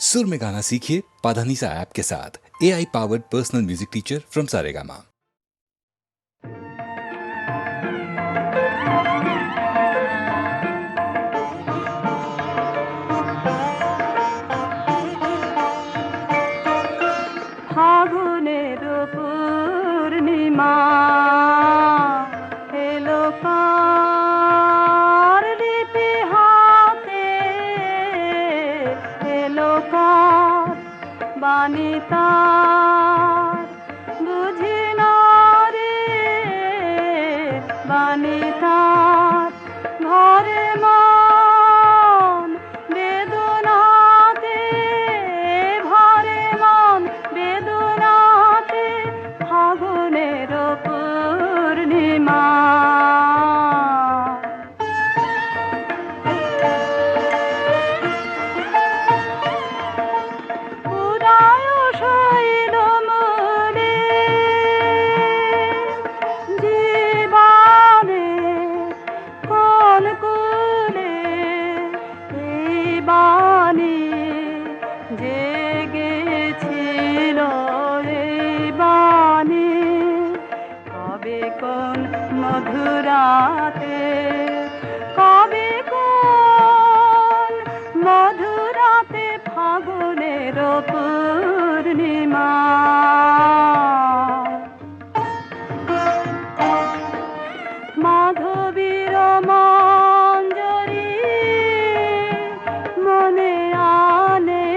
सुर में गाना सीखिए पाधानीसा ऐप के साथ। AI powered personal music teacher from Saregama. ফাগুনের পূর্ণিমা এলো কার লিপি হাতে, এলো কার বাণী তার বুঝি না রে, বাণী তার ঘরে মন বেদনাতে, ভরে মন বেদনাতে, ফাগুনের পূর্ণিমা। উদয় শৈল মূলে জীবনে কোন কুলে এই বাণী জেগেছিল, এই বাণী কবে কোন মধুরাতে, কবে কোন মধুরাতে, ফাগুনের পূর্ণিমা। মাধবীর মঞ্জরি মনে আনে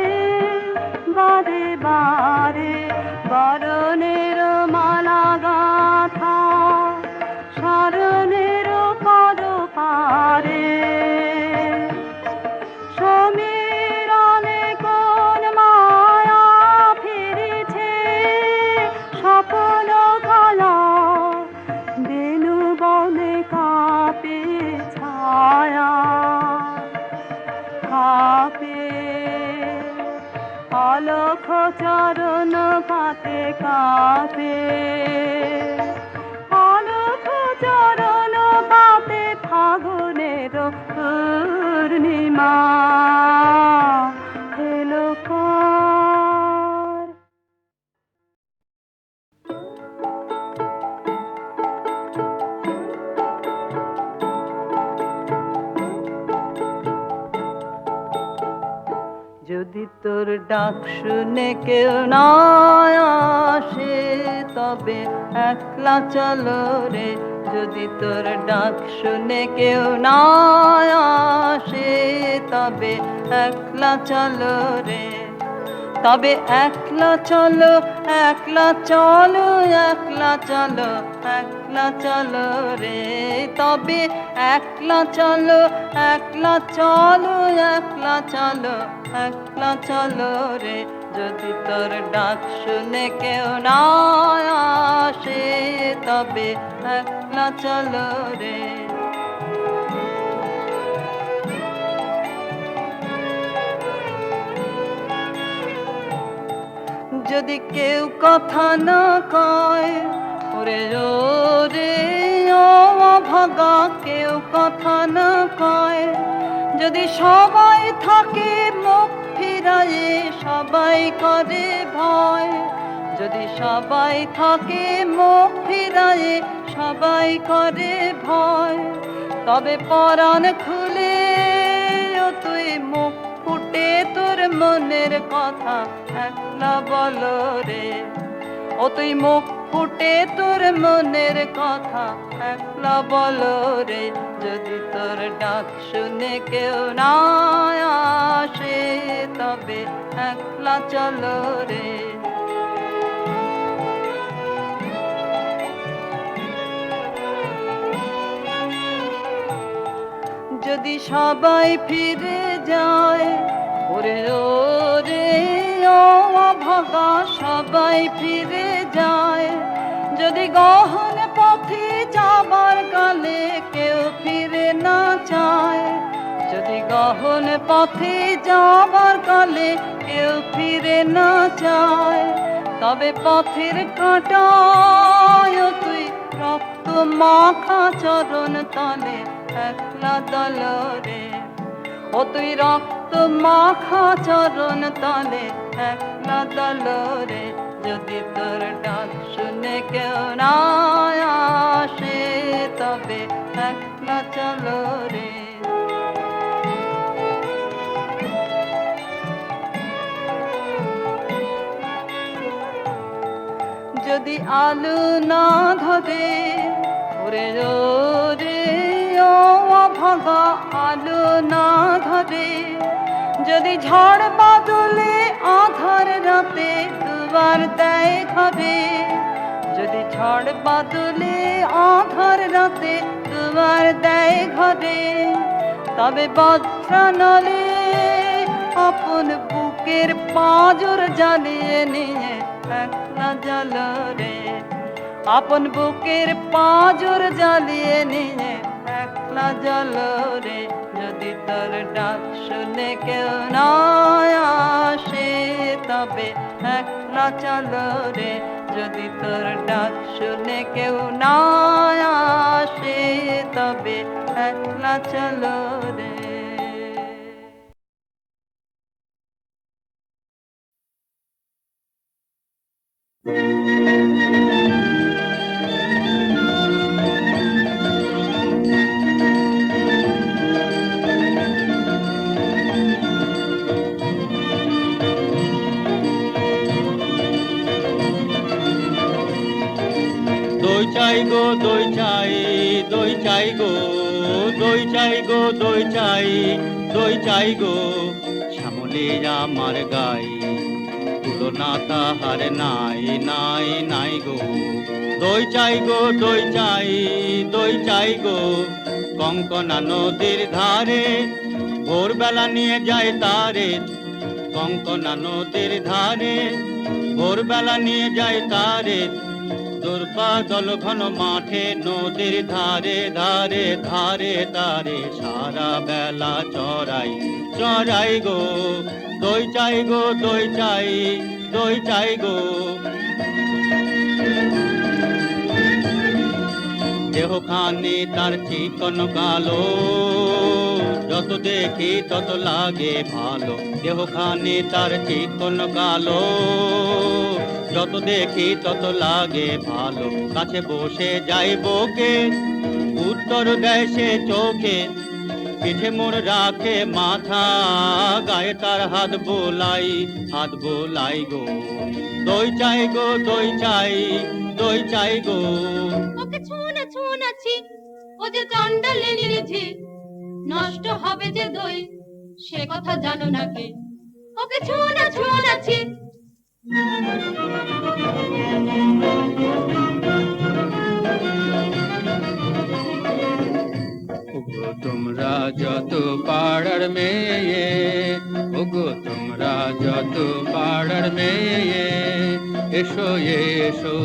বারে বারে, বরণের মালা গাথা শরণের পদ পারে, সমীরণে কোন মায়া ফিরেছে, স্বপ্ন কালা বেনু বনে কাঁপে ছায়া, কাঁপে অলখ চরণ পাতে, কাঁপে অলখ চরণ পাতে, ফাগুনের পূর্ণিমা এলো কার। যদি তোর ডাক শুনে কেউ না আসে, তবে একলা চলো রে, যদি তোর ডাক শুনে কেউ না আসে, তবে একলা চলো রে, তবে একলা চলো, একলা চলো, একলা চলো, একলা চলো রে, তবে একলা চলো, একলা চলো, একলা চলো, একলা চলো রে, যদি তোর ডাক শুনে কেউ না আসে, তবে একলা চলো রে। যদি কেউ কথা না কয়, ওরে ওরে ও অভাগা, কেউ কথা না কয়, যদি সবাই থাকে মুখ ফিরায়ে, সবাই করে ভয়, যদি সবাই থাকে মুখ ফিরায়ে, সবাই করে ভয়, তবে পরাণ খুলে ও তুই মুখ ফুটে তোর মনের কথা একলা বলো রে, ও তুই মুখ ফুটে তোর মনের কথা একলা বলো রে, যদি তোর ডাক শুনে কেউ না আসে, তবে একলা চলো রে। যদি সবাই ফিরে যায়, ওরে ওরে ও অভাগা, সবাই ফিরে যায়, যদি গহন পথে যাবার কালে কেউ ফিরে না চায়, যদি গহন পথে যাবার কালে কেউ ফিরে না চায়, তবে পথের কাঁটায় তুই রক্ত মাখা চরণ তলে একলা দল রে, ও তুই রক্ত রক্ত মাখা চরণ তলে একলা দলরে, যদি তোর ডাক শুনে কেউ না আসে তবে একলা চলো রে। যদি আলো না ধরে ওরে রে ও অভাগা, আলো না ধরে, যদি ঝড় বাদলে আধার রাতে দুবার দেয় ঘরে, যদি ঝড় বাদলে আধার রাতে দুবার দেয় ঘরে, তবে বজ্রানলে আপন বুকের পাঁজর জ্বালিয়ে নিয়ে একলা জ্বালো রে, আপন বুকের পাঁজর জ্বালিয়ে নিয়ে একলা জ্বালো রে। যদি তোর ডাক শুনে কেউ না আসে তবে একলা চলো রে, যদি তোর ডাক শুনে কেউ না আসে তবে একলা চলো রে। দই চাই গো দই চাই, দই চাই গো, দই চাই গো দই চাই, দই চাই গো, শ্যামলে আমার গাই, তুলনা তাহার নাই নাই নাই গো। দই চাই গো দই চাই, দই চাই গো, কঙ্কনা নদীর ধারে, ভোরবেলা নিয়ে যায় তারে, কঙ্কনা নদীর ধারে, ভোরবেলা নিয়ে যায় তারে, দুর্বাদল ঘন মাঠে নদীর ধারে ধারে ধারে ধারে, সারা বেলা চড়াই চড়াই গো। দই চাই গো দই চাই, দই চাই গো। দেহখানি তার চিকন কালো, যত দেখি তত লাগে ভালো, দেহখানি তার চিকন কালো, যত দেখি তত লাগে ভালো। কাছে বসে যাই বকে, উত্তর দেয় সে চোখে, পিঠে মোর রাখে মাথা, গায়ে তার হাত বোলাই গো। দই চাই গো দই চাই, দই চাই গো। ওকে ছুঁনাছি, ও যে চন্ডালিনীর ঝি, নষ্ট হবে যে দই সে কথা জানো না কে। ওকে ছুঁনাছি। ওগো তোমরা যত পাড়ার মেয়ে, ওগো তোমরা যত পাড়ার মেয়ে, এসো এসো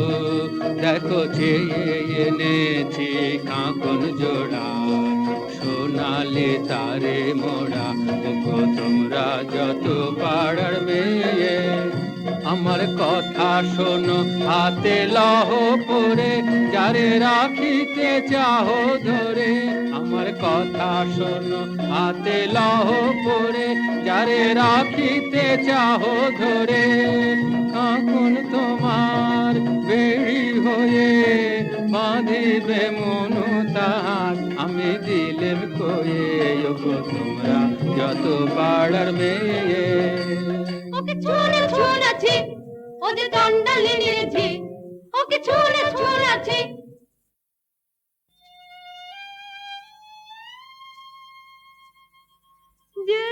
দেখো চেয়ে এনেছি কাঁকন জোড়া, সোনালি তারে মোড়া। ওগো তোমরা যত পাড়ার মেয়ে, আমার কথা শোনো হাতে লহ পরে, যারে রাখিতে চাহো ধরে। আমার কথা শোনো হাতে লহ পরে, যারে রাখিতে চাহো ধরে। কাঁকন তোমার বেড়ি হয়ে বাঁধিবে মনু তাহার, আমি দিলেম কয়ে। ওগো তোমরা যত পাড়ার মেয়ে, ওকে ছুঁনাছি, ও যে চন্ডালিনীর ঝি, ওকে ছুঁনাছি। যে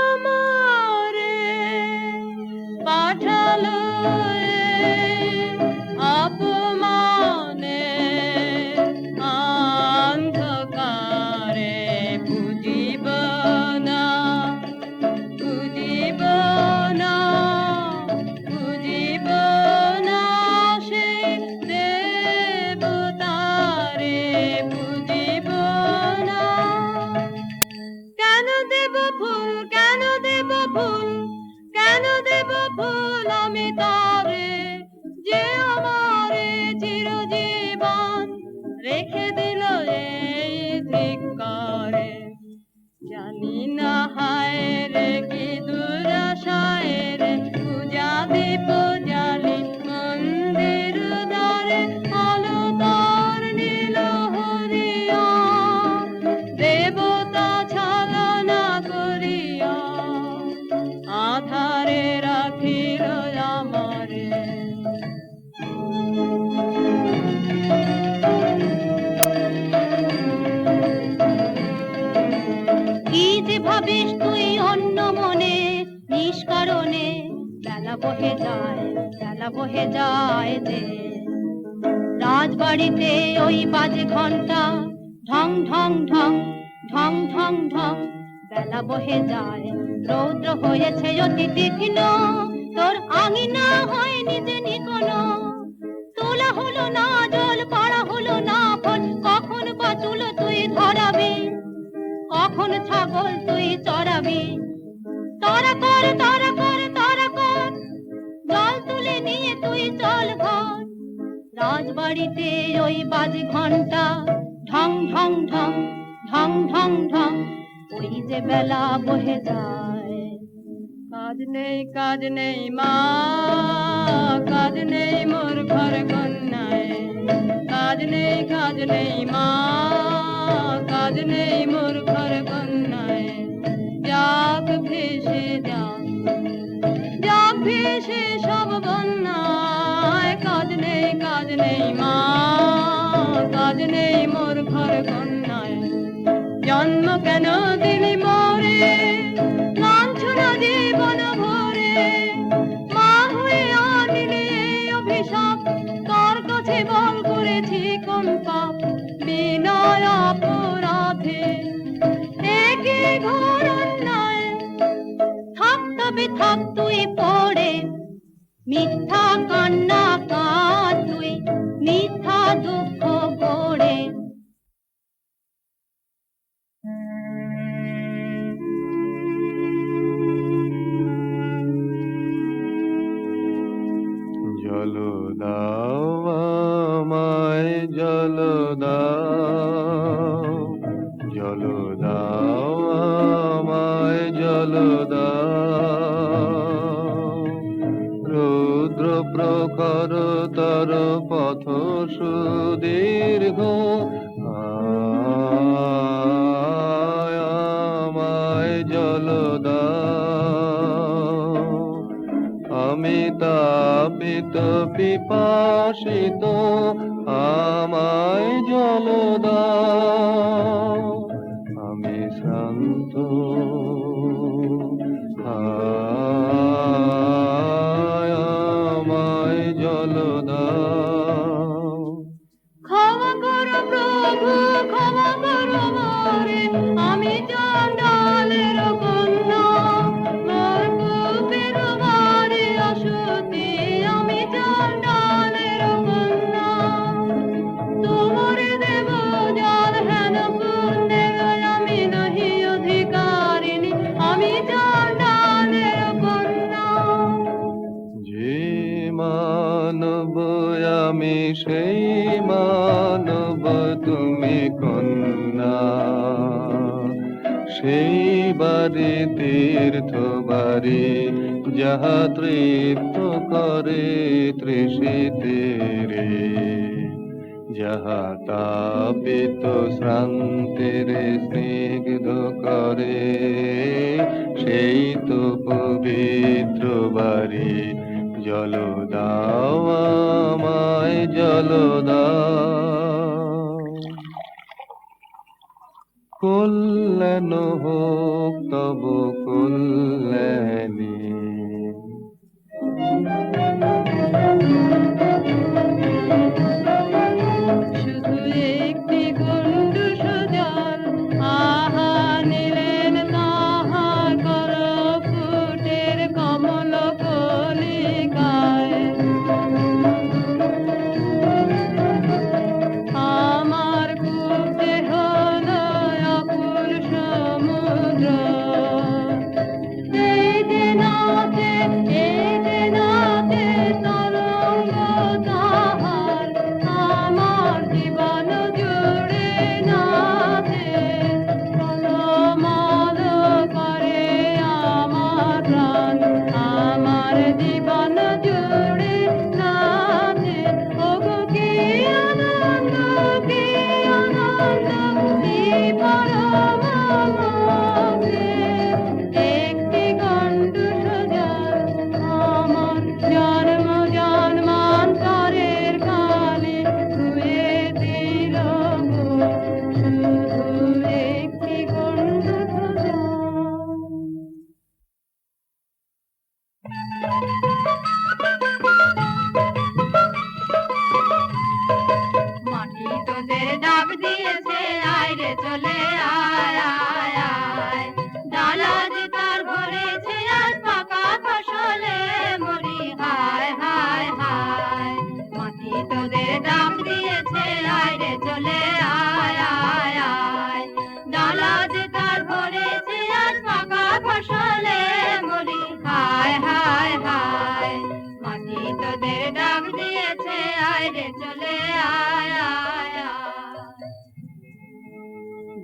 আমারে পাঠালো অপমানে অন্ধকারে, বুঝিব না বুঝিব না বুঝিব না সে দেবতারে, বুঝিব না। কেন দেব ফুল, কেন দেব ফুল, কেন দেব ফুল আমি তারে, যে আমারে চিরজীবন রেখে দিল এই ধিক্কারে। জানি চিনি না হায় রে কি দুরাশায় রে পূজা দীপ জালি মন্দির দ্বারে আলো তার নীল হরিয়া দেবতা ছলনা করিয়া আধারে রাখিল আমারে। কি যে ভাবিস তুই অন্য মনে নিষ্কারণে বেলা বহে যায় যে রাজবাড়িতে ওই বাজে ঘন্টা ঢং ঢং ঢং ঢং ঢং ঢং বেলা বহে যায় রৌদ্র হয়েছে অতি তীক্ষ্ণ তোর আঙিনা হয়নি যে কোনো তোলা হলো না জল পাড়া হলো না ফল কখন বাঁচুল তুই ধরাবি কখন ছাগল তুই চড়াবি তারা কর তারা কর তারা কর জল তুলে নিয়ে তুই চল ঘর রাজবাড়িতে ওই বাজে ঘন্টা ঢং ঢং ঢং ঢং ঢং ঢং ওই যে বেলা বহে যায়। কাজ নেই মা কাজ নেই মোর ঘর কন্যায় কাজ নেই মা কাজ নেই মোর ঘর কন্যায় যাক ভেসে যাক ভেসে সব বন্যায় কাজ নেই মা কাজ নেই মোর ঘর কন্যায় জন্ম কেন দিলি মোরে লাঞ্ছনা জীবন ভরে মা হয়ে আনিলে অভিশাপ কার কাছে বল করেছি কোন পাপ বিনয় অপরাধে একই ঘোর অন্যায় থাক তবে থাক তুই পড়ে মিথ্যা কান্না কাঁদ তুই মিথ্যা দুঃখ গড়ে। জল দাও আমায় জল দাও জল দাও আমায় জল দাও রুদ্র প্রখর তর পথ সুদীর্ঘ আমায় জল দাও আমি তাপিত পিপাসিত আমায় জল দাও আমি শ্রান্ত আমায় জল দাও। ক্ষমা করো প্রভু ক্ষমা করো মোরে আমি চণ্ডালের কন্যা মোর কূপের বাড়ি অসতী আমি চণ্ডালের কন্যা তোমার দেব জল হেন পুণ্যে আমি নহি অধিকারিণী আমি চণ্ডালের কন্যা। যে মানব আমি সেই মানব তুমি কন্যা সেই বাড়ি তীর্থ বাড়ি যাহা তৃপ্ত করে তৃষিতের যাহা তাপিত শ্রান্তের স্নিগ্ধ করে সেই তো পবিত্র বাড়ি জল দাও আমায় জল দাও। কল্যাণ হোক তব কল্যাণী শুধু একটি গন্ডু সজল আহা নিলেন তাহার কর ফুটের কমল কলিকায় আমার কূপে হলো অকুল সমুদ্র এই যে না মাটি তোদের ডাক দিয়েছে, আয় রে চলে আয় আয় আয়। ডালা যে তার ভরেছে আজ পাকা ফসলে মরি হায় হায় হায়। মাটি তোদের ডাক দিয়েছে, আয় রে চলে আয় আয় আয়। ডালা যে তার ভরেছে আজ পাকা ফসলে মরি হায় হায় হায়। মাটি তোদের ডাক দিয়েছে, আয় রে চলে আয় আয় আয়।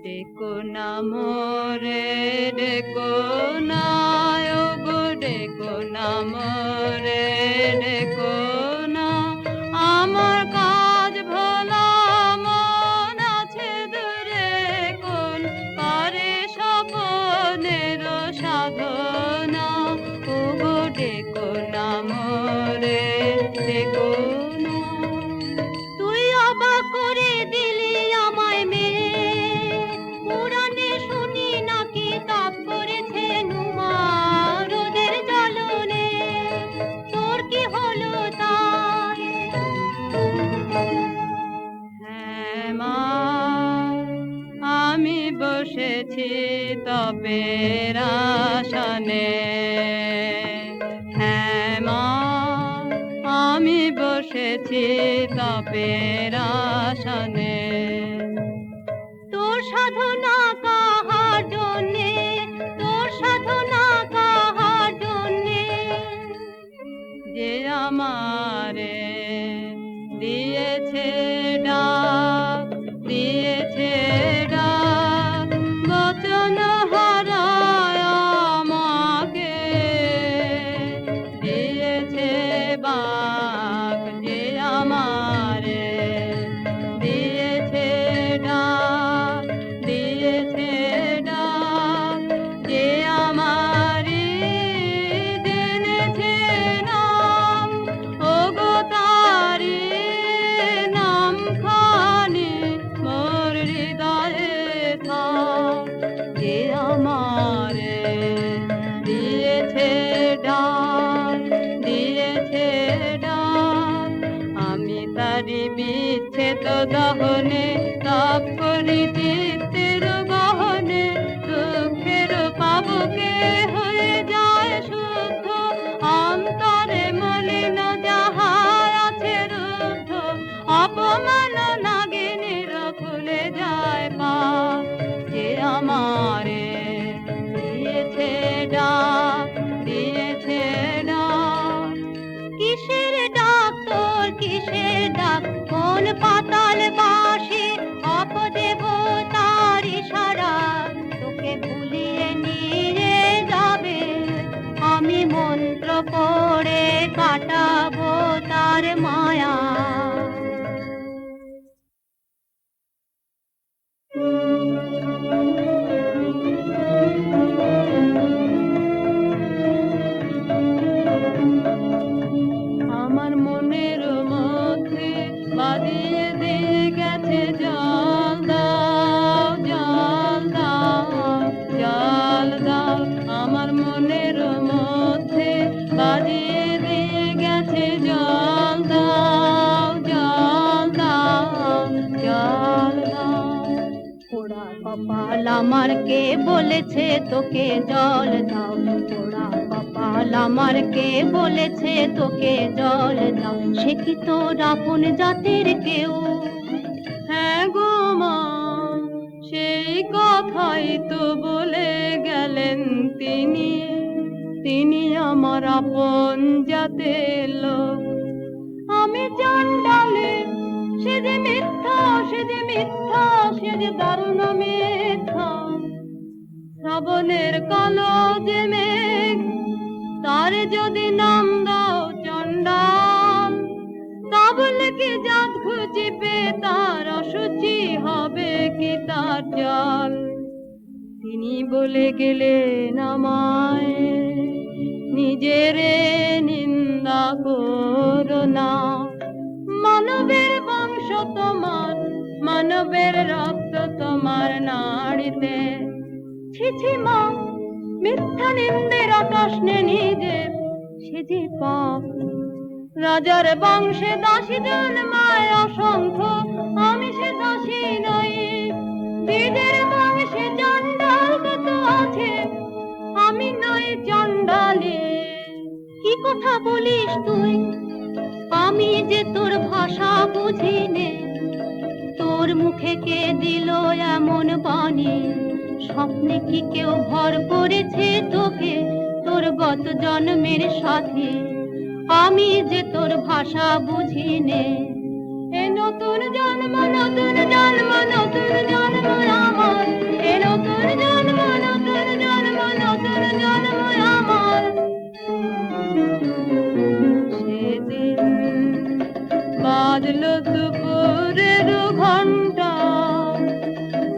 ডেকো না মোরে ডেকো না, ও গো ডেকো না মোরে ডেকো না। আমার কাজ ভোলা মন আছে দূরে কোন পারে স্বপনের সাধনা। ও গো ডেকো না মোরে ডেকো না। তুই অবাক করে দিলি আমায় মেয়ে, পুরাণে শুনি নাকি তাপ করেছে নুমা রোদের জ্বলনে। তোর কি হলো তাই? হ্যাঁ মা, আমি বসেছি তপের আসনে। হ্যাঁ মা, আমি বসেছি তপের আসনে। তোর সাধনা কাহার জন্যে, তোর সাধনা কাহার জন্যে, যে আমারে দিয়েছে ডাক, দিয়েছে ডাক। বচন হারায় আমাকে দিয়েছে বাক, যে আমারে দিয়েছে ডাক, দিয়েছে ডাক। যে আমারি জেনেছে নাম, ও গো তারি নাম খানি মোর হৃদয়ে থাক। যে আমারে দিয়েছে ডাক, দিয়েছে ডাক। আমি তারি বিচ্ছেদ দহনে তাপ করি চিত্তের গহনে। দুঃখের পাবকে হয়ে যায় শুদ্ধ, অন্তরে মলিন যাহা আছে রুদ্ধ। অপমান নাগিনীর খুলে যায় পাপ, যে আমারে দিয়েছে ডাক, দিয়েছে ডাক। কিসের ডাক তোর, কিসের ডাক? কোন পাতাল বাসি অপদেবতার ইশারা তোকে ভুলিয়ে নিয়ে যাবে। আমি মন্ত্র পড়ে কাটাবো তার মায়া। আমার মনের মধ্যে বাদিয়ে দিয়ে গেছে জল দাও, জল দাও, জল দাও। আমার মনের মধ্যে বাদিয়ে দিয়ে গেছে জল দাও, জল দাও, জল দাও। পোড়া কপাল আমার কে বলেছে তোকে জল দাও? পোড়া কপাল আমার কে বলেছে তোকে জল দাও? সে কি তোর আপন জাতের কেউ? হ্যাঁ গো মা, সেই কথাই তো বলে গেলেন তিনি। তিনি আমার আপন জাতের লোক। আমি চণ্ডালে, সে যে মিথ্যা, সে যে মিথ্যা, সে যে দারুণ মিথ্যা। শ্রাবণের কালো যে মেঘ, তার যদি নাম দাও চণ্ডাল, তা বলে কি জাত খুঁজিবে তার অসুচি হবে কি তার চাল? তিনি বলে গেলেন আমায়, নিজের নিন্দা করো না। মানবের বংশ তোমার, মানবের রক্ত তোমার নাড়িতে। ছি ছি মা, মিথ্যা নিন্দের আকাশ নে নিজে, সে এ যে পাপ, রাজার বংশে দাসী জন্মায় অসংখ্য, আমি সে দাসী নই। বীজের বংশে চণ্ডাল কত আছে, আমি নই চণ্ডালী। কি কথা বলিস তুই, আমি যে তোর ভাষা বুঝি নে। তোর মুখে কে দিল এমন বাণী, স্বপ্নে কি কেউ ভর করেছে তোকে তোর গত জন্মের সাথে? আমি যে তোর ভাষা বুঝি নে। এ নতুন জন্ম, নতুন জন্ম, নতুন জন্ম আমার, এ নতুন জন্ম, নতুন জন্ম, নতুন জন্ম আমার। সেদিন বাজলো দুপুরের ঘন্টা,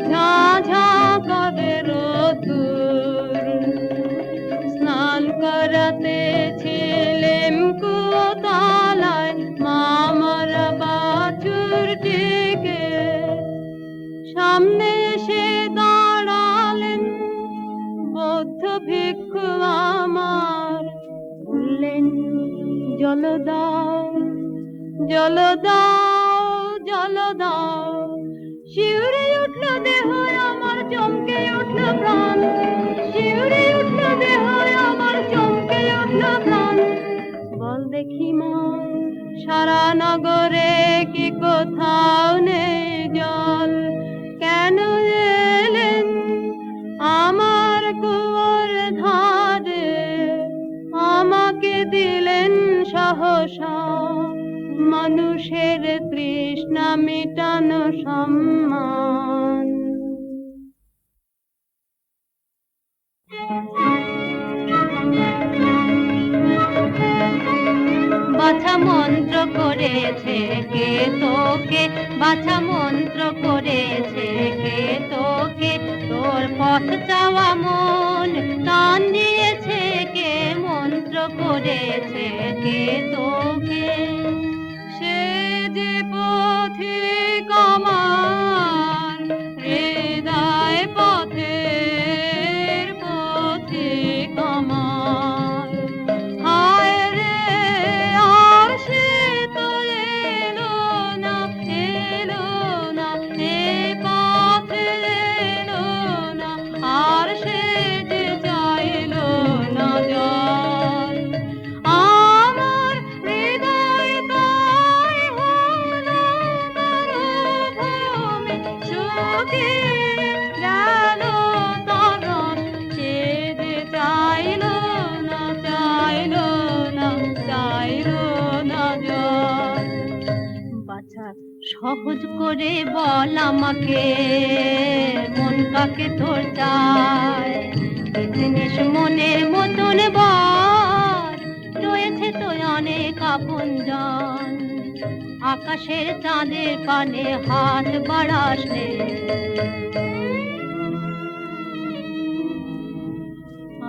ঝাঁ ঝাঁ করে রোদ্দুর। স্নান করাতে ছিলেম কুয়োতলায়, মামারা বাছুরটিকে। সামনে এসে দাঁড়ালেন বৌদ্ধ ভিক্ষু আমার, বললেন জল দাও, জল দাও, জল দাও। শিউরে উঠল দেহ আমার, চমকে উঠল প্রাণ, শিউরে উঠল দেহ আমার, চমকে উঠল প্রাণ। বল দেখি মা, সারা নগরে কি কোথাও নেই জল? কেন এলেন আমার কুয়োর ধারে, আমাকে দিলেন সহসা মানুষের তৃষ্ণা মিটানো সম্মান। বাছা মন্ত্র করেছে কে তোকে, বাছা মন্ত্র করেছে কে তোকে? তোর পথ চাওয়া মন টান দিয়েছে কে, মন্ত্র করেছে কে তোকে? সে যে পথিক আমার, হৃদয় পথের পথিক আমার। হায় রে, আর সে তো এলো না, এলো না, এ পথে এলো না, আর সে যে চাইলো না জল। আমার হৃদয় তাই হলো মরুভূমি, শুকিয়ে গেল তরণ। সে যে চাইলো না, চাইলো না, চাইলো না জল। বাছা সহজ করে বল আমাকে, মন কাকে তোর চায়? কি জিনিস মনের মতন বল, রয়েছে তো অনেক আপনজন। আকাশের চাঁদের পানে হাত বাড়াস নে।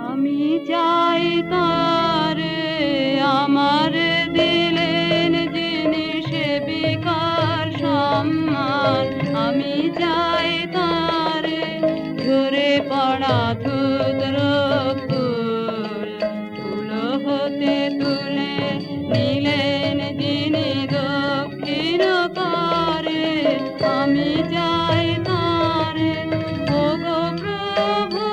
আমি চাই তারে আমার দিলেন জিনিস বিকার সম্মান। আমি চাই তারে ঝরে পড়া ধুদ্র ফুল, তুলো হতে তুলে নিলেন যিনি দক্ষিণ করে। আমি চাই তারে ওগো প্রভু,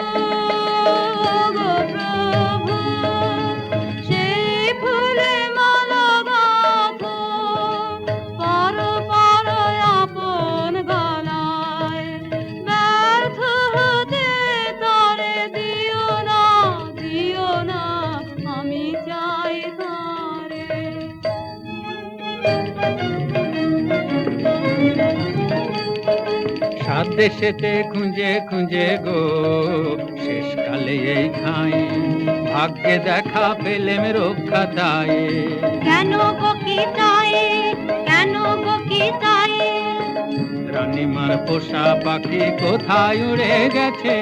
ওগো প্রভু, সেই ফুলে মালা গাঁথো, পর পর আপন গলায়। ব্যর্থ হতে তারে দিও না, দিও না, আমি চাই তারে। সাত দেশেতে খুঁজে খুঁজে গো, শেষকালে এই খাই ভাগ্যে দেখা পেলেম রক্ষা তাই। কেন গো কি চাই, কেন গো কি চাই? রানীমার পোষা পাখি কোথায় উড়ে গেছে,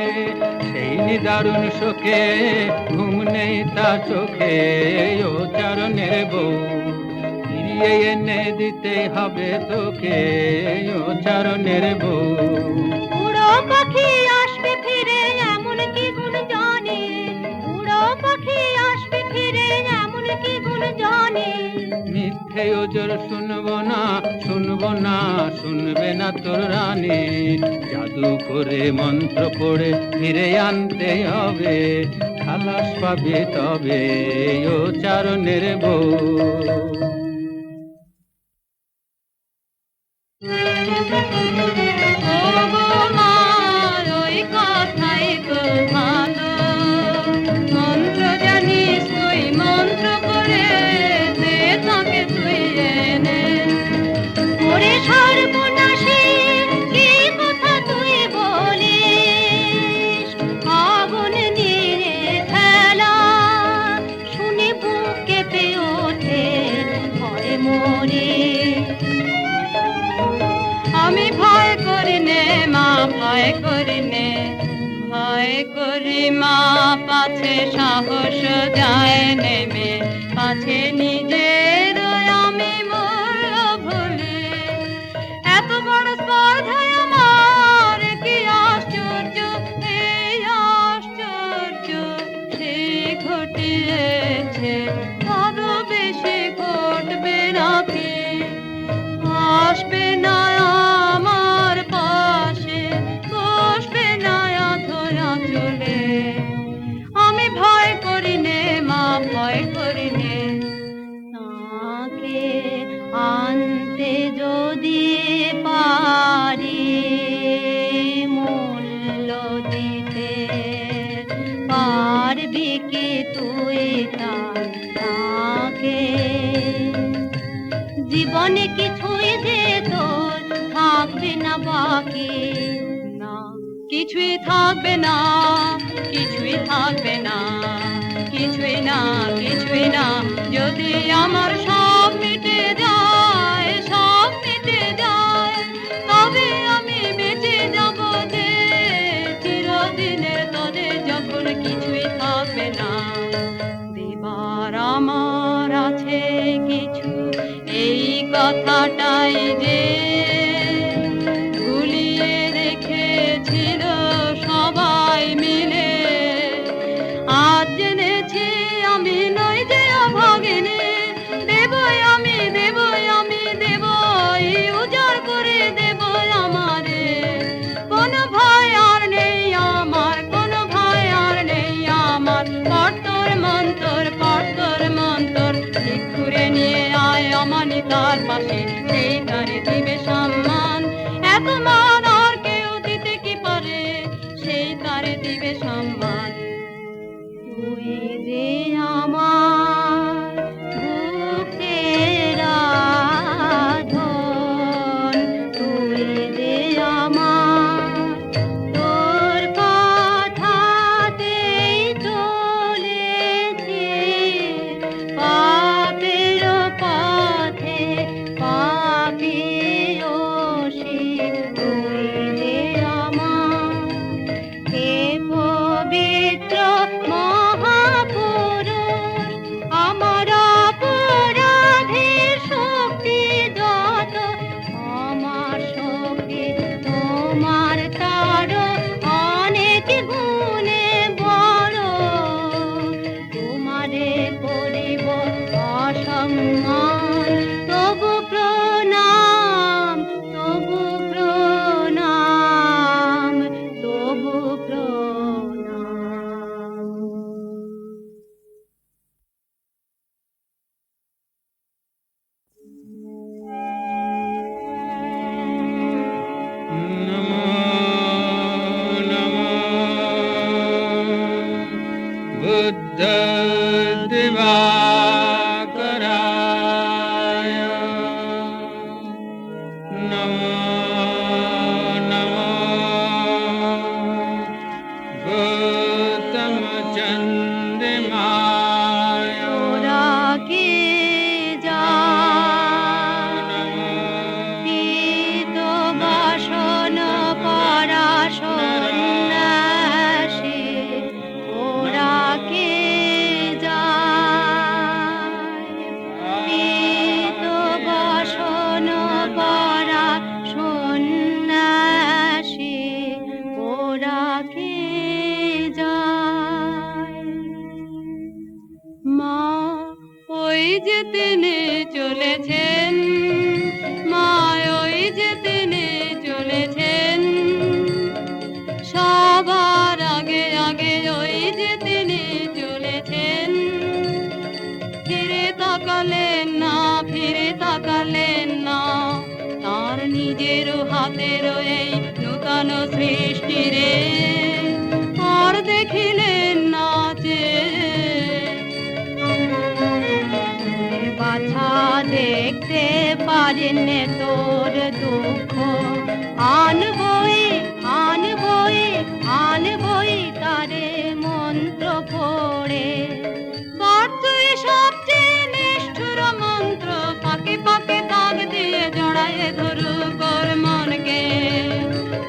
সেই নিদারুণ শোকে ঘুম নেই তার চোখে। ও চরণের বউ, ফিরিয়ে এনে দিতে হবে তোকে, ও চরণের বউ। উড়ো পাখি আসবে ফিরে এমন কি গুণ জানি, উড়ো পাখি আসবে ফিরে এমন কি আমি। মিথ্যে ওজর শুনবো না, শুনবো না, শুনবে না তোর রানী। জাদু করে মন্ত্র পড়ে ফিরে আনতে হবে, খালাস পাবে তবে ও চারণের বউ। ওগো মা, ওই কথাই তো ভালো। মন্ত্র জানিস তুই, মন্ত্র করে দে তাকে তুই এনে। ওরে সর্বনাশী, কি কথা তুই বলিস? আগুন নিয়ে খেলা শুনে বুক কেঁপে ওঠে, ভয়ে মরে। আমি ভয় করি নে মা, ভয় করি নে, ভয় করি মা, পাছে সাহস যায় নেমে, পাছে নিজের আমি মরল ভুলে। এত বড় স্পর্ধায় আমার কি আশ্চর্য, এই আশ্চর্য সে ঘটিয়েছে, আরো বেশি ঘটবে নাকি? আসবে না আমার পাশে, বসবে না ধরা চলে। আমি ভয় করি নে মা, ভয় করি নে। তাকে আনতে যদি পারি, মূল্য দিতে পারবি কি তুই তাকে? জীবনে কিছুই যে তোর থাকবে না বাকি, না কিছুই থাকবে না, কিছুই থাকবে না, কিছুই না, কিছুই না। যদি আমার সব মিটে যায়, সব মিটে যায়, তবে আমি বেঁচে যাব যে চিরদিনের তরে, যখন কিছুই থাকবে না। দেবার আমার আছে কিছু, এই কথাটাই যে গুলিয়ে রেখেছিল সবাই মিলে। আজ জেনেছি আমি নই যে অভাগিনী, দেবই আমি, দেবই আমি, দেবই উজাড় করে দেবই আমারে। কোনো ভয় আর নেই আমার, কোনো ভয় আর নেই আমার। পড়তর মন্তর, পড়তর মন্তর, ঠিক করে নিয়ে আয় অমানিতার পাশে, সেই তারে দিবে সম্মান। এত মান আর কেউ দিতে কি পারে, সেই তারে দিবে সম্মান। তুই যে আমার বুকের আধন, তুই যে আমার, তোর কথাতেই চলেছি পাপের পথে, পাপিয়সী। তুই যে আমার হে পবিত্র মহাপুরুষ, আমার অপরাধের শক্তি যত, আমার শক্তি তোমার তারও অনেক গুণে বড়। তোমারে করিব অসম্মান, তবু প্রণাম, তবু প্রণাম, তবু প্রণাম। নমো নমো বুদ্ধ দিবাকরায়, নমো নমো গৌতম চন্দ্রিমায়। ওরা কে যায় যে তিনি চলেছেন, মা ওই যে তিনি চলেছেন, সবার আগে আগে ওই যে তিনি চলেছেন। ফিরে তাকালেন না, ফিরে তাকালেন না, তার নিজের হাতের এই নূতন সৃষ্টি রে আর দেখিলেন না যে। বাছা দেখতে পারেন তোর দুঃখ, আনবই আনবই আনবই তারে মন্ত্র পড়ে। তুই সবচেয়ে নিষ্ঠুর মন্ত্র, পাকে পাকে দাগ দিয়ে জড়ায় ধরু কর মনকে।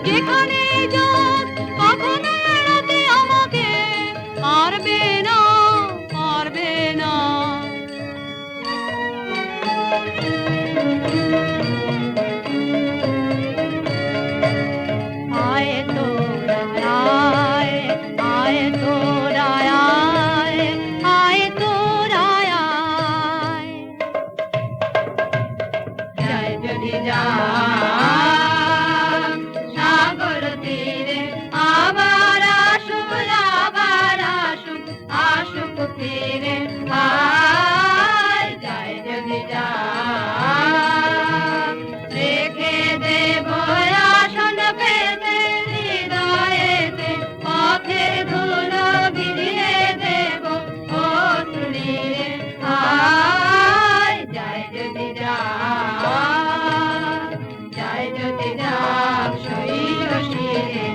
যেখানে যাক কখনো এড়াতে আমাকে পারবে না, পারবে না। আয় তোরা আয়, আয় তোরা আয়, আয় তোরা আয়। যায় যদি যায় সাগর তীরে, আবার আসুক, আবার আসুক, আসুক ফিরে। আয় যায় যদি যায়, রেখে দেব আসন পেতে হৃদয়েতে, পথের ধুলো ভিজিয়ে দেব ও তুলিয়ে। আয় যায় যদি যায় যদি যাক শৈল শিরে,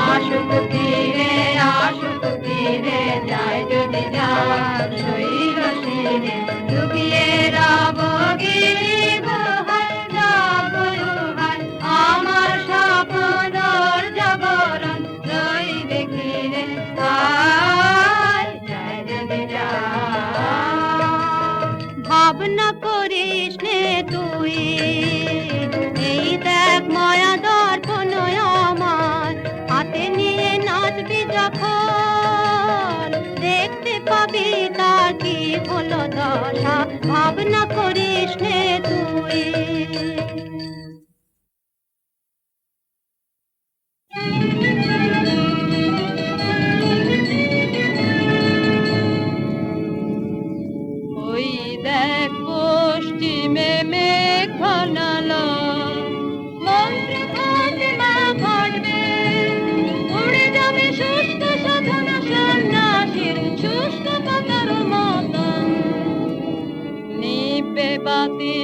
আসুক ফিরে, আসুক ফিরে। যায় যদি যাক শৈল শিরে, লুকিয়ে রব গিরি গুহায়, জাগরুহায় আমার স্বপ্নর জাগরণ রইবে ঘিরে। আয় যায় যদি ভাবনা করিস নে তুই, এই দেখ মায়া দর্পণ আমার হাতে নিয়ে নাচবি যখন, দেখতে পাবি তার কি হলো দশা। ভাবনা করিস নে তুই। ওই দেখ পশ্চিমে মেঘ ঘনালো, মন্ত্র ফাতিমা ঘটবে, উড়ে যাবে শুষ্ক সাধনা সন্ন্যাসীর শুষ্ক পাতার মতন। নিবে বাতি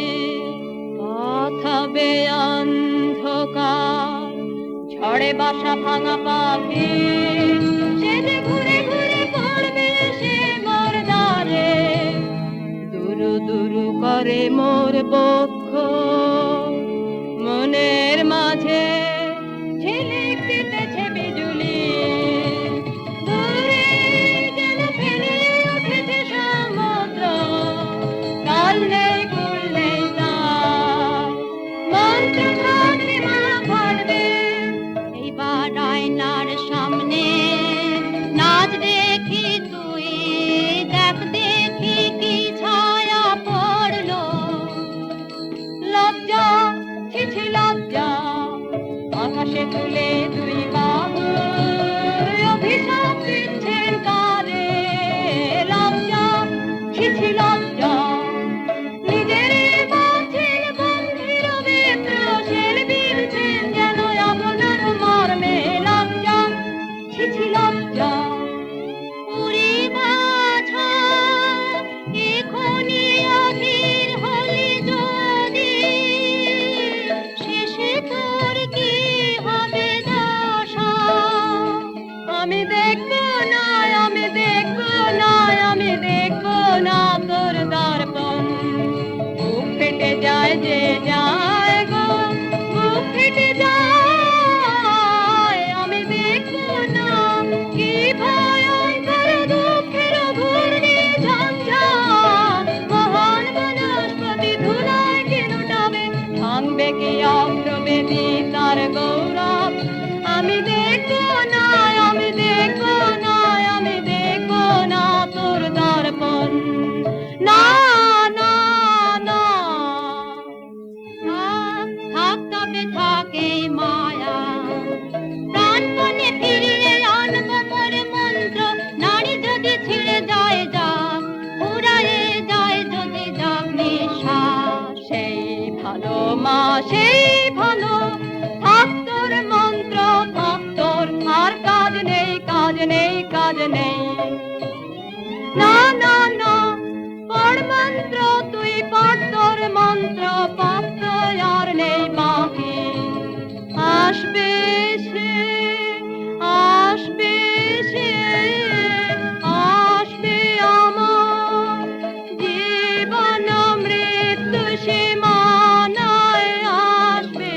পথ হবে অন্ধকার, ঝড়ে বাসা ভাঙা পাখি সে যে ঘুরে ঘুরে পড়বে সে মোর দ্বারে। দুরু দুরু করে মোর বক্ষ, মনের মাঝে ঝিলিক দিতেছে বিজুলি। দূরে যেন ফেলিয়ে উঠেছে সমুদ্র, কাল নেই কুল নেই তার, মন্ত্র ফাতিমা ঘটবে। এইবার আয়নার সামনে নাচ দেখি তুই, দেখ দেখি কি ছায়া পড়লো। লজ্জা ছিছি লজ্জা, আকাশে তুলে দুই বাহু অভিশাপ দিচ্ছেন কারে। লজ্জা ছিছি লজ্জা, নিজের বাঁচিল বন্ধির মিত্র শেল বিলছেন যেন আপনার মর্মে। লজ্জা ছিছি লজ্জা। উড়ি বাছা এখনি অধীর হলি যদি, শেষে তোর কি হবে দশা। আমি দেখবো না, আমি দেখবো না, আমি দেখবো না তোর দর্পণ। বুক ফেটে যায় যে যায় গো, বুক ফেটে যায়। আমি দেখবো না কি ভয়ঙ্কর দুঃখের ঘূর্ণি ঝঞ্ঝা, মহান বনস্পতি ধুলায় কি লুটাবে, ভাঙবে কি অগ্রবেদী তার গৌরব। আমি দেখবো না, আমি দেখবো না, আমি দেখবো না তোর দর্পণ। না না মা সেই ভালো, থাক তোর মন্ত্র থাক তোর, আর কাজ নেই কাজ নেই কাজ নেই। না না না, পড় মন্ত্র তুই পড় তোর মন্ত্র, পাপ তো আর নেই বাকি। আসবে সে, আসবে সে, আসবে আমার জীবন মৃত্যু সীমানায়, আসবে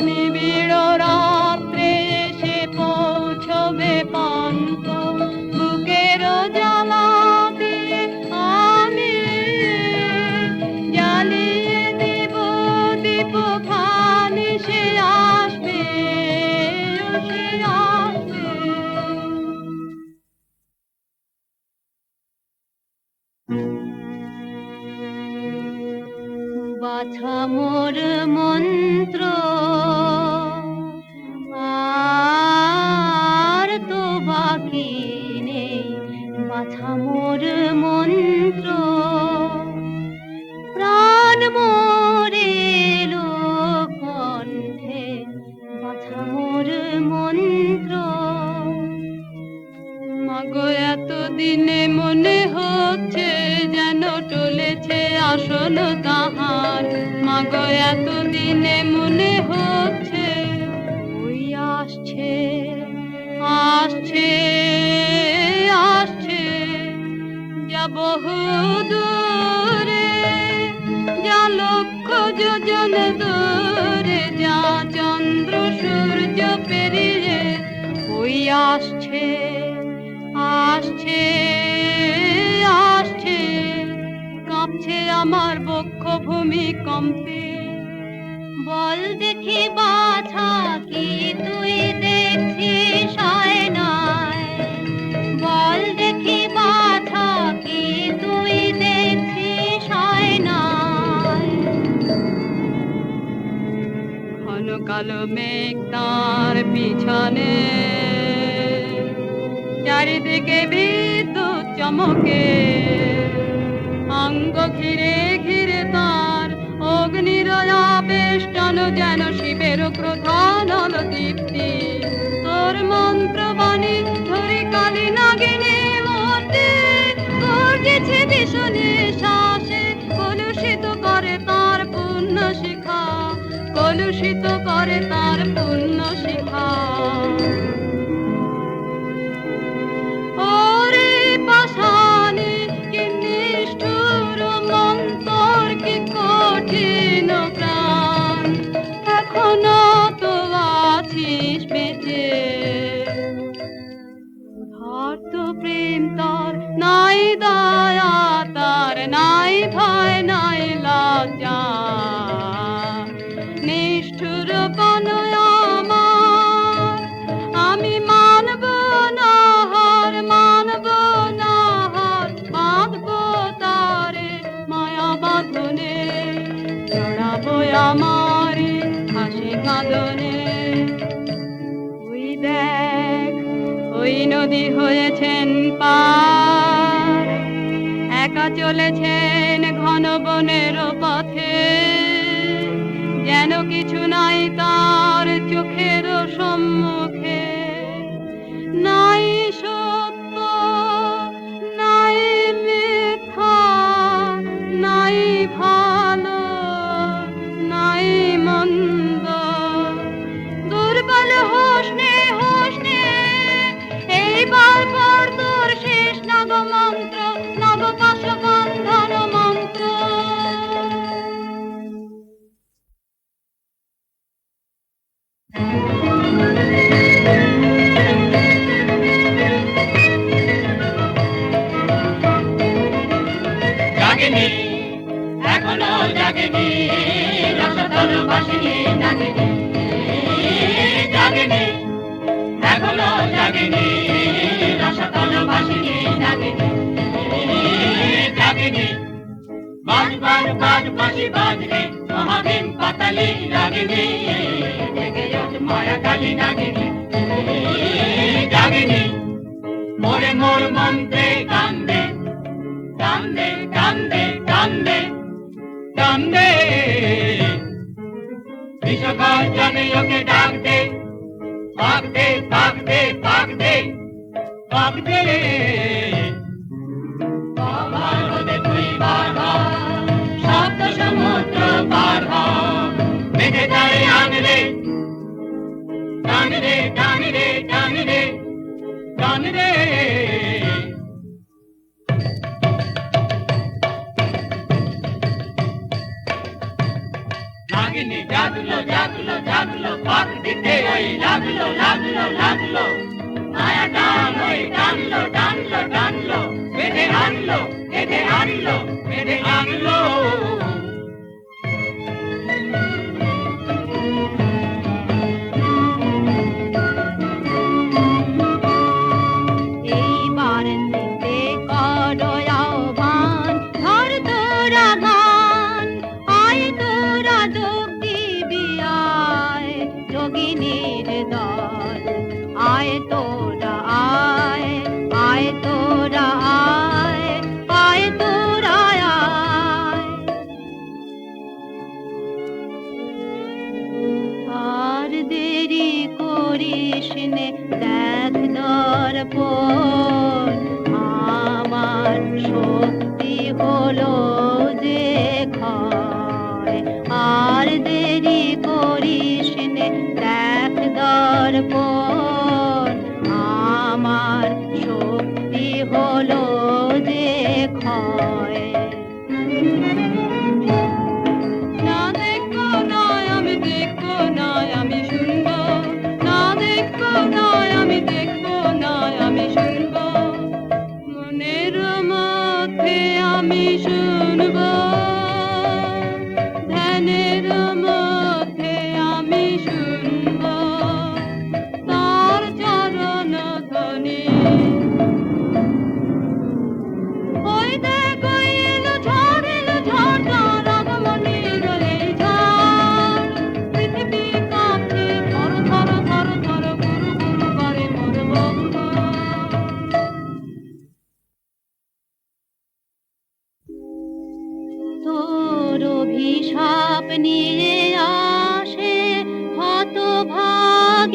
নিবিড় রাত্রে এসে পৌঁছবে পান্ত, বুকের জ্বালা দিয়ে আমি জ্বালিয়ে দেব দীপ খানি, সে আসবে, সে আসবে। বাছা মোর মন্ত্র আর তো বাকি নেই, বাছা মোর মন্ত্র, প্রাণ মোরে কণ্ঠে, বাছা মোর মন্ত্র। মাগো এতদিনে মনে হচ্ছে যেন টলেছে আসন তাহার, মাগো এতদিনে মনে হচ্ছে ওই আসছে, আসছে, আসছে, যা বহু দূরে, যা লক্ষ যোজন দূরে, যা চন্দ্র সূর্য পেরিয়ে, ওই আসছে, আসছে, আসছে, কাঁপছে আমার বক্ষ ভূমি কম্পে। বল দেখি বাছা কি তুই দেখছিস আয়নায়, বল দেখি বাছা কি তুই দেখছিস আয়নায়। ঘন কালো মেঘ তার পিছনে, চারিদিকে বিদ্যুৎ চমকে, অঙ্গ ঘিরে ঘিরে তার অগ্নির আবেষ্টন, যেন শিবের প্রধান দীপ্তি। তোর মন্ত্রবাণী ধরি কালী নাগিনী মূর্তি, গর্জেছে ভীষণী শ্বাসে, কলুষিত করে তার পুণ্য শিখা, কলুষিত করে তার পুণ্য শিখা। ওরে পাষাণী কি নিষ্ঠুর মন্তর, কি কঠিন প্রাণ, এখনো তো আছিস বেঁচে। উদার্ত প্রেম তার নাই, দয়া তার নাই, ভয় নাই লজ্জা, নিষ্ঠুর কনয় আমার, আমি মানব না হার, মানব না হার, বাঁধব তারে মায়া বাঁধনে, জড়াবো আমারে হাসি কাঁদনে। ওই দেখ ওই নদী হয়েছেন পার, একা চলেছেন ঘন বনের পথে, যেন কিছু নাই তার চোখের সম্মুখে, নাই সত্য, নাই মিথ্যা, নাই ভালো, নাই মন্দ। দুর্বল হোস নে, হোস নে, এইবার পর তোর শেষ নাগ মন্ত্র, নাগ পাশ বন্ধন মন্ত্র। জাগেনি, এখনো জাগেনি, রসতল বাসিনী জাগেনি, জাগেনি, এখনো জাগেনি, রসতল বাসিনী জাগেনি, জাগেনি। বাজ বাজ বাজ বাঁশি বাজরে, মহাভীম পাতালি লাগেনি, জেগে ওঠ মায়া কালী নাগিনী, জাগেনি। মোরে মোর মন্ত্রে কান্দে, কান্দে, কান্দে, কান্দে, কান্দে। বিশ্বগর্জনে ওকে ডাক দে, পাক দে, পাক দে, পাক দে, পাক দে। বাবার হতে তুই বার হ, সপ্ত সমুদ্র পার হ, মেঘে তারে আনরে, টান রে, টান রে, টান রে, টান রে। নাগিনী জাগলো, জাগলো, জাগলো, পাক দিতে ওই লাগলো, লাগলো, লাগলো, মায়া টান ওই টানলো, টানলো, টানলো, বেঁধে আনলো, বেঁধে আনলো, বেঁধে আনলো। এইবার দিতে করো আহ্বান, ধর তোরা গান, আয় তোরা যোগ দিবি আয়, যোগিনীর দল, আয় তোরা আয়, আয় তোরা আয়, আয় তোরা আয়। আর দেরি করিস নে, দেখ দর্পণ, আমার শক্তি হলো যে ক্ষয়। আর দেরি করিস নে, দেখ দর্পণ, আমার শক্তি হলো যে ক্ষয়। না দেখবো নয় আমি দেখবো নয় আমি শুনবো, না দেখবো নয় আমি দেখবো নয় আমি শুনবো, মনের মধ্যে আমি শুনবো, ধ্যানের মধ্যে আমি শুনবো তার চরণ ধ্বনি। ওই দেখ ওই এলো ঝড়, এলো ঝড়, তার আগমনের এই ঝড়, পৃথিবী কাঁপছে থর থর থর থর, গুরু গুরু করে মোর বক্ষ। তোর অভিশাপ নিয়ে আসে হতভাগিনী,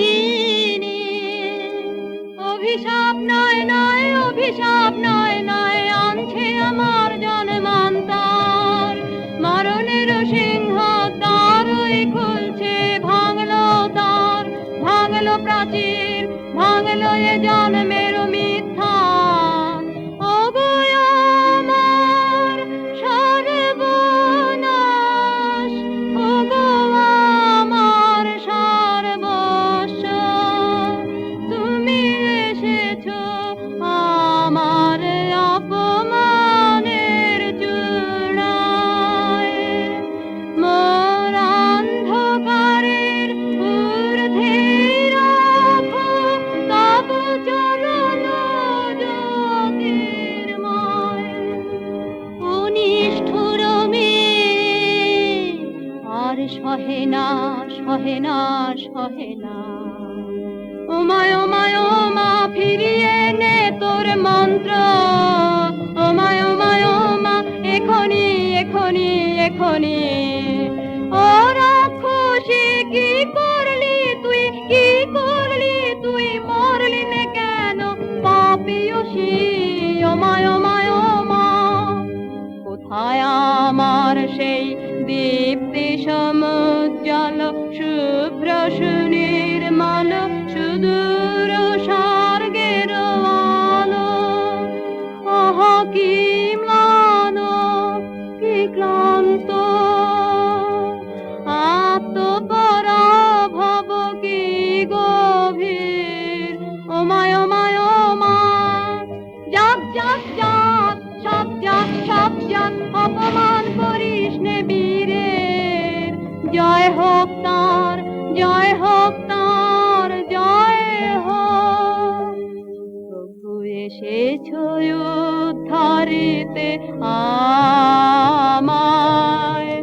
অভিশাপ নয় নয়, অভিশাপ নয় নয়, আনছে আমার জন্মান্তর, মরণের সিংহ দ্বার ওই খুলছে, ভাঙলো দ্বার, ভাঙলো প্রাচীর, ভাঙলো এ জন্মের মিথ্যা। ওগো আমার সর্বনাশ, ওগো আমার সর্বস্ব, তুমি এসেছো আমার অপমানের চূড়ায়, মোর অন্ধকারের ঊর্ধ্বে রাখো তব চরণ জ্যোতির্ময়। অনিষ্ঠুর মেয়ে আর সহে না, সহে না, সহে না, ওমায় ওমায় ওমা ফিরিয়ে নে তোর মন্ত্র, ওমায় ওমায় ওমা এখনি এখনি এখনি। ও রাক্ষসী কি করলি তুই, কি করলি তুই, মরলি নে কেন পাপিয়সী, ওমায় ওমায় ওমা। কোথায় আমার সেই দীপ্তি সমুজ্জ্বল শুভ্র সুনির্মল সুদূর স্বর্গের আলো, আহা কি ম্লান কি ক্লান্ত, আত্মপরাভব কি গভীর, ওমায় ওমায় ওমা। যাক যাক যাক, সব যাক সব যাক, অপমান করিস নে বীরের, জয় হোক তার, জয় হোক তার, জয় হোক। প্রভু এসেছো উদ্ধারিতে আমায়,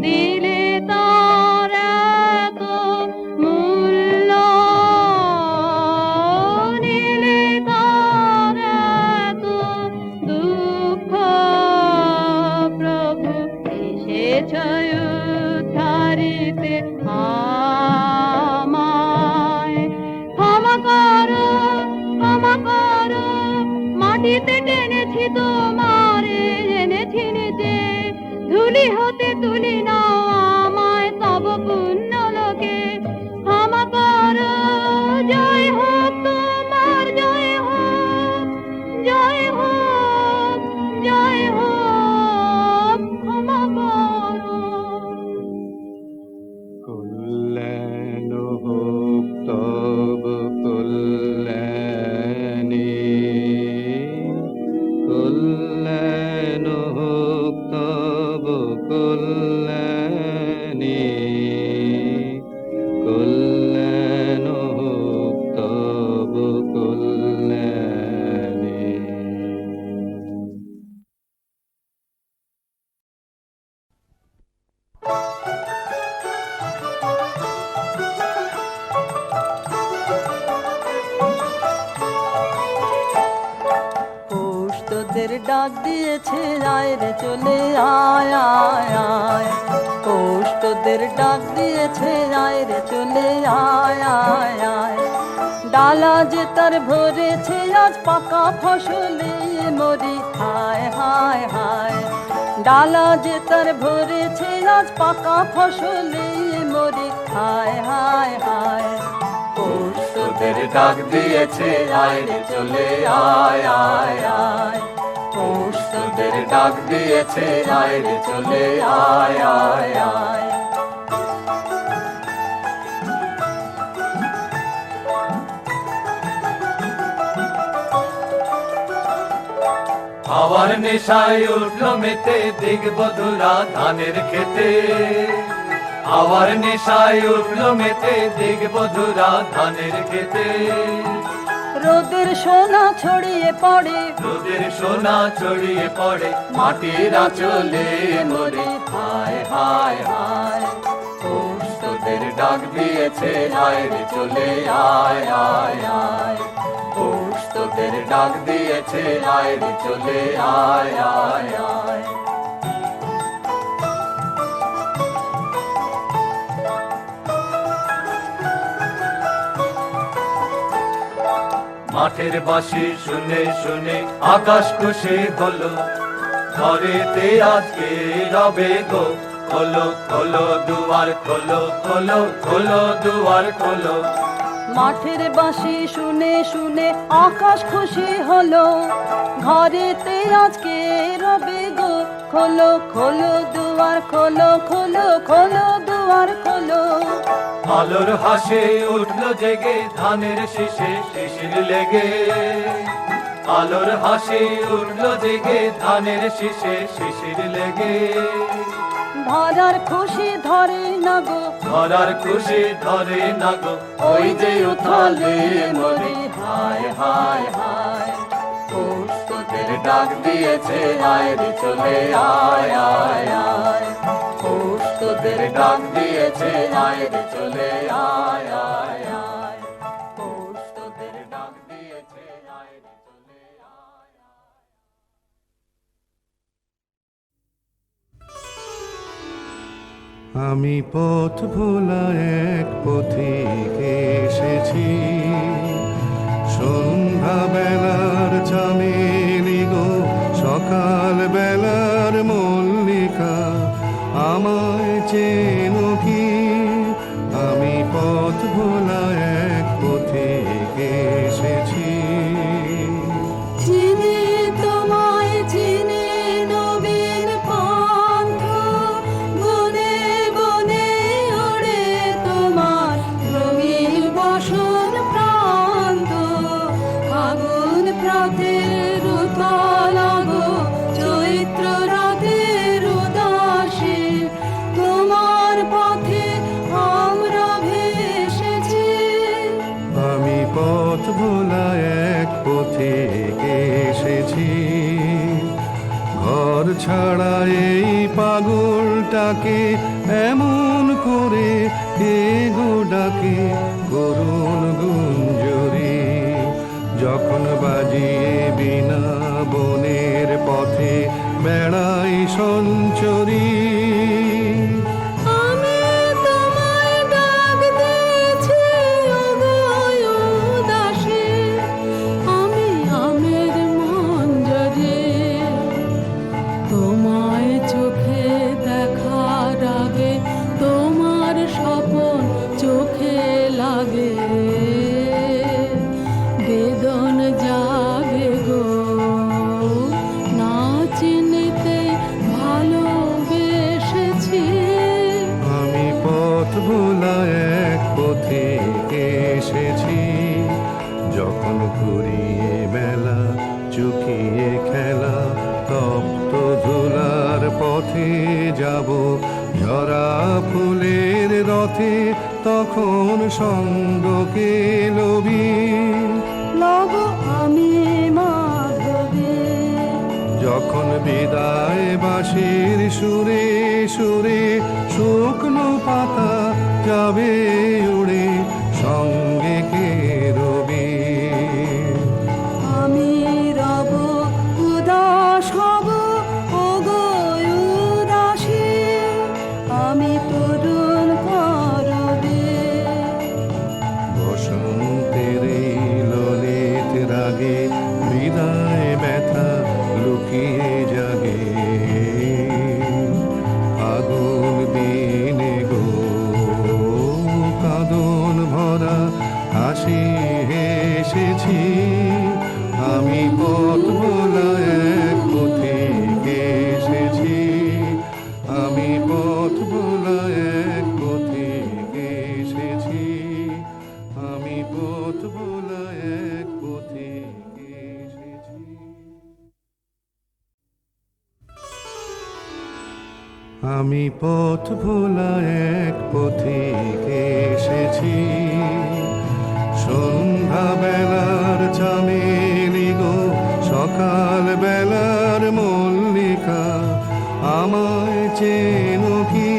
দিলে তার এত মূল্য, নিলে তার এত দুঃখ, প্রভু এসেছো উদ্ধারিতে আমায় ক্ষমা করো মাটিতে টেনেছি তোমারে এনেছি নিজে ধুলি হতে তুলি নাও আমায় তব পুণ্য লোকে ক্ষমা করো জয় হোক তোমার জয় হোক জয় হোক জয় হোক ক্ষমা করো কল্যাণ হোক তব কল্যাণী কল্যাণ হোক তব কল্যাণী কল্যাণ হোক তব কল্যাণী। পৌষ তোদের ডাক দিয়েছে আয় রে চলে আয় আয় আয় পৌষ তোদের ডাক দিয়েছে আয় রে চলে আয় আয় আয় ডালা যে তার ভরেছে আজ পাকা ফসলে মরি হায় হায় হায় ডালা যে তার ভরেছে আজ পাকা ফসলে মরি হায় হায় হায় পৌষ তোদের ডাক দিয়েছে আয় রে চলে আয় আয় আয় পৌষ তোদের ডাক দিয়েছে আয় রে চলে আয় আয় আয় আবার নেশায় উঠলো মেতে দেখব ধুলা ধানের খেতে আবার নেশায় উঠলো মেতে দেখব ধুলা ধানের খেতে রোদের সোনা ছড়িয়ে পড়ে রোদের সোনা ছড়িয়ে পড়ে মাটির আঁচলে মরে হায় হায় হায় পৌষ তোদের ডাক দিয়েছে আয় রে চলে আয় আয় আয় পৌষ তোদের ডাক দিয়েছে আয় রে চলে আয় আয় আয় মাঠের বাঁশি শুনে শুনে আকাশ খুশি হলো ঘরেতে আজকে রবে গো খোলো খোলো দুয়ার খোলো খোলো খোলো দুয়ার খোলো মাঠের বাঁশি শুনে শুনে আকাশ খুশি হলো ঘরেতে আজকে রবে গো খোলো খোলো দুয়ার খোলো খোলো খোলো দুয়ার খোলো আলোর হাসে উঠলো জেগে ধানের শীষে শিশির লেগে আলোর হাসি উঠলো জেগে ধানের শীষে শিশির লেগে ধরার খুশি ধরে না গো ধরার খুশি ধরে না গো ওই যে উথালে মরি হায় হায় হায় পৌষ তোদের ডাক দিয়েছে আয় রে চলে আয় আয় আয় পৌষ তোদের ডাক দিয়েছে আয় রে চলে আয় আয় আয় পৌষ তোদের ডাক দিয়েছে আয় রে চলে আয় আয়। আমি পথ ভোলা এক পথিক এসেছি সন্ধ্যা বেলার চামেলি গো সকাল বেলার মল্লিকা আমায় চেনো কি আমি পথ ভোলা এক পথিক এসেছি চিনি তোমায় চিনি নবীন পন্থ বনে বনে ওড়ে তোমার রঙিন বসন প্রান্ত ফাগুন প্রাতের উতলাগো চৈত্র রাতের উদাসী তোমার পথে আমরা ভেসেছি আমি পথ ভোলা এক পথিক এসেছি ঘর ছাড়া এই পাগলটাকে এমন করে কে গো ডাকে করুণ গুঞ্জরি যখন বাজিয়ে বিনা বনের পথে বেড়াই সঞ্চরী আমি তোমার যাব ঝরা ফুলের রথে, তখন সঙ্গ কেলবি লব আমি মাধবী। যখন বিদায় বাঁশির সুরে সুরে শুকনো পাতা যাবে উড়ে, সঙ্গে কে রবি। আমি রব উদাস হব ওগো উদাসী, আমি তরুণ করবে। বসন্তের এই ললিত রাগে বিদায় ব্যথা লুকিয়ে জাগে, আগুন দিনে গো কাঁদন ভরা হাসি হেসেছি। আমি পথ ভোলা এক পথিকে এসেছি, আমি পথ ভোলা এক পথিকে এসেছি, আমি পথ ভোলা এক পথিকে এসেছি। আমি পথ ভোলা এক পথিকে এসেছি, সন্ধ্যা বেলার চামেলি গো সকাল বেলার মল্লিকা, আমায় চেনো কি?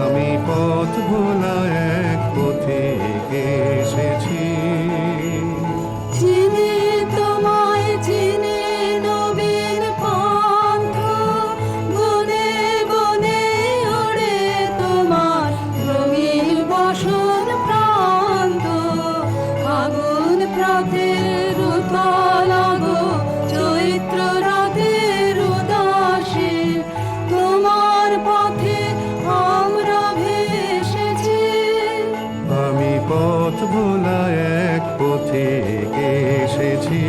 আমি পথ ভোলা এক পথিকে এসেছি। চিনি তোমায় চিনি নবীন পন্থ, বনে বনে ওড়ে তোমার রঙিন বসন প্রান্ত। আগুন প্রাতের উতল গো চৈত্র রাতের উদাসী, তোমার পথে আমরা ভেসেছি। আমি পথ ভোলা এক পথিকে এসেছি,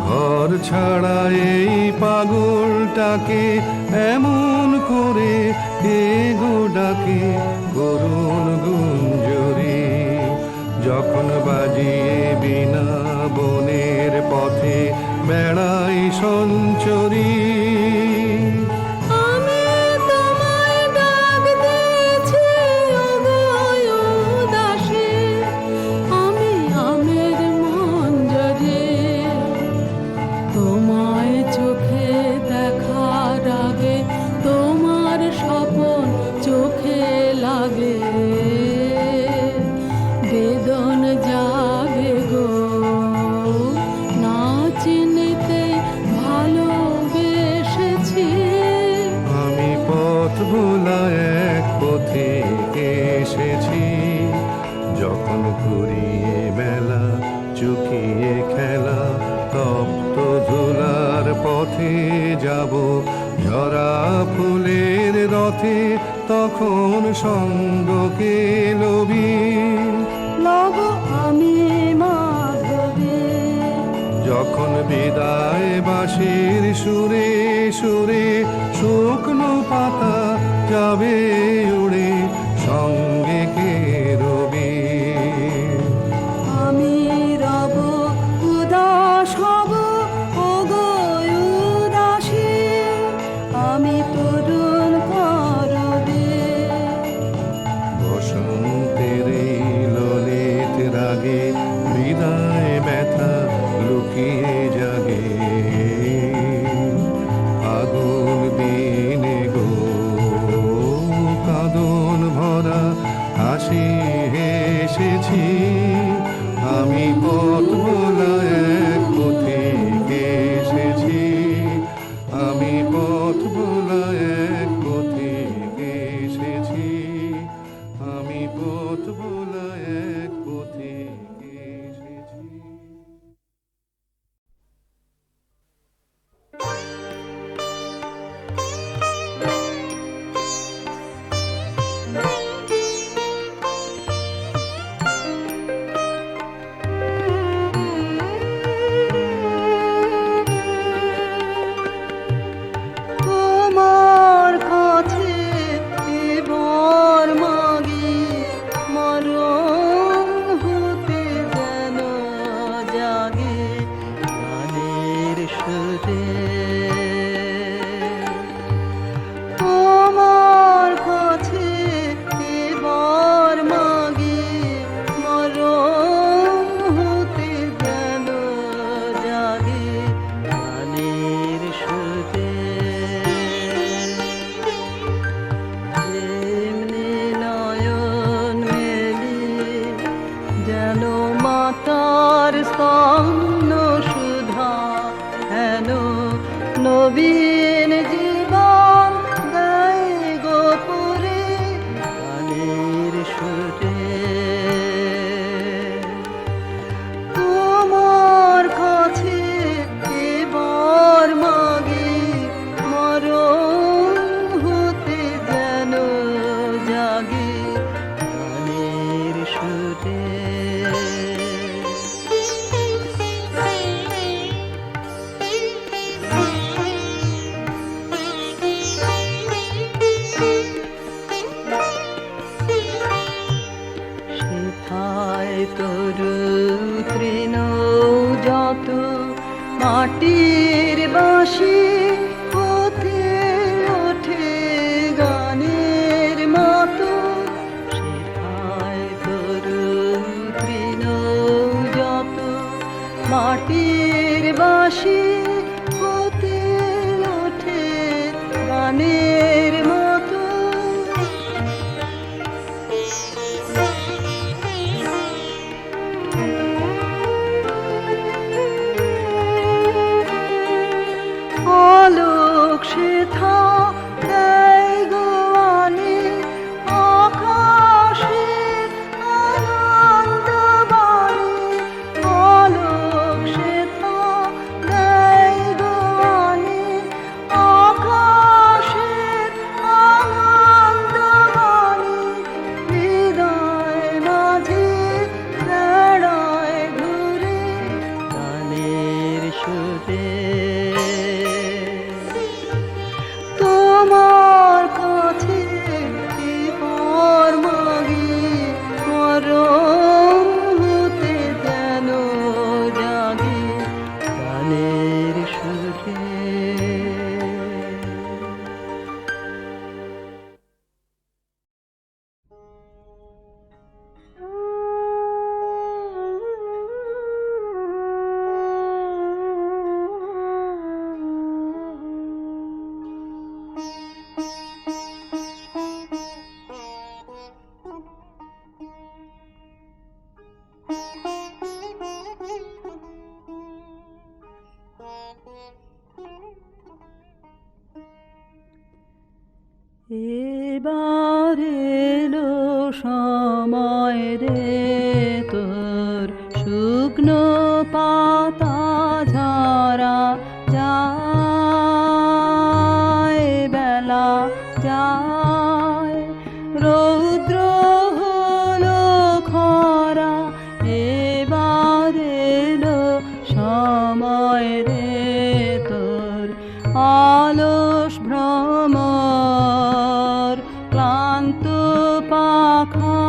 ঘর ছাড়া এই পাগলটাকে এমন করে কে গো ডাকে করুণ গুঞ্জরি। যখন বাজিয়ে বিনা বনের পথে বেড়াই সঞ্চরী, আমি তোমায় ডাক দিয়েছি ওগো উদাসী, আমি আমের মঞ্জরি। তোমায় চোখে দেখার আগে তোমার স্বপন চোখে লাগে, বেদন জাগে গো না চিনিতে ভালোবেসেছি। আমি পথ ভোলা এক পথিকে এসেছি, যখন ঘুরিয়ে বেলা চুকিয়ে খেলা তপ্ত ধুলার পথে যাব ঝরা ফুলের রথে, তখন সঙ্গ কেলবি লব আমি মাধবী। যখন বিদায় বাঁশির সুরে সুরে শুকনো পাতা যাবে উড়ে, সঙ্গে কে রবি। আমি রব উদাস হব ওগো উদাসী, আমি তরুণ করবে। বসন্তের এই ললিত রাগে বিদায় ব্যথা লুকিয়ে জাগে, আগুন দিনে গো কাঁদন ভরা হাসি হেসেছি। আমি পথ ভোলা এক পথিকে এসেছি, আমি পথ ভোলা এক এবার এলো সময় রে তোর শুকনো পাতা ঝরা যায়, বেলা যায়, রৌদ্র হলো খরা, এবার এলো সময় রে তোর অলস ভ্রমর, ক্লান্ত পাখা,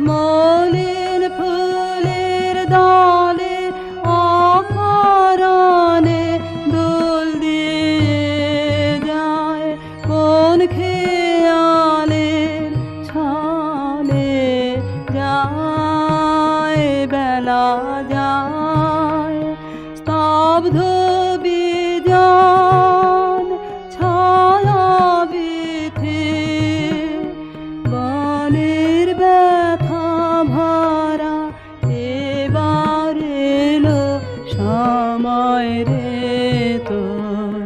মলিন ফুলের দলে অকারণে দোল দিয়ে যায়, কোন খেয়ালের ছলে যায়, বেলা যায়, স্তব্ধ বিজন ছায়া বিথে, বনের ব্যথা ভরা, এবার এলো সময় রে তোর।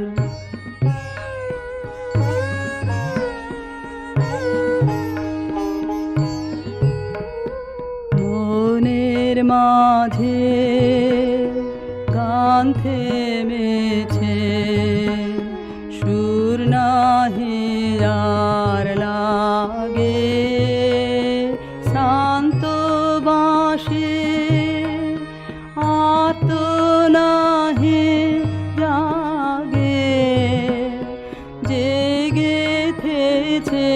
মনের মাঝে গান থেমেছে, সুর নাহি আর লাগে, শান্ত বাঁশি আত নাহি জাগে, জেগেছে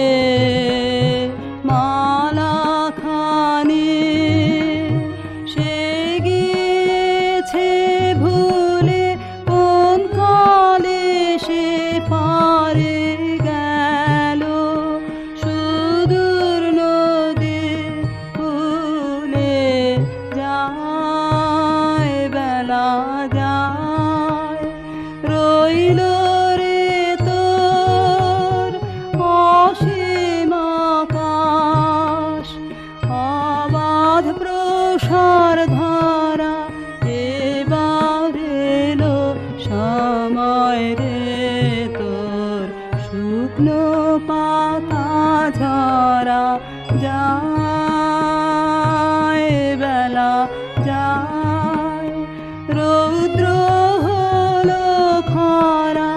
মালা খানি, সে গিয়েছে ভুলে কোন কালে সে পারে গেল, সুদূর নদী ভুলে যায়, বেলা যায়, রইল রে তোর অসীম আকাশ, অবাধ প্রসার ধারা, এবার এলো সময় রে তোর শুকনো পাতা ঝরা যায়, বেলা যায়, রৌদ্র হলো খরা,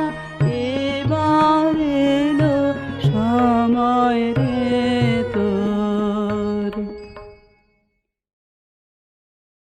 এবার এলো সময় রে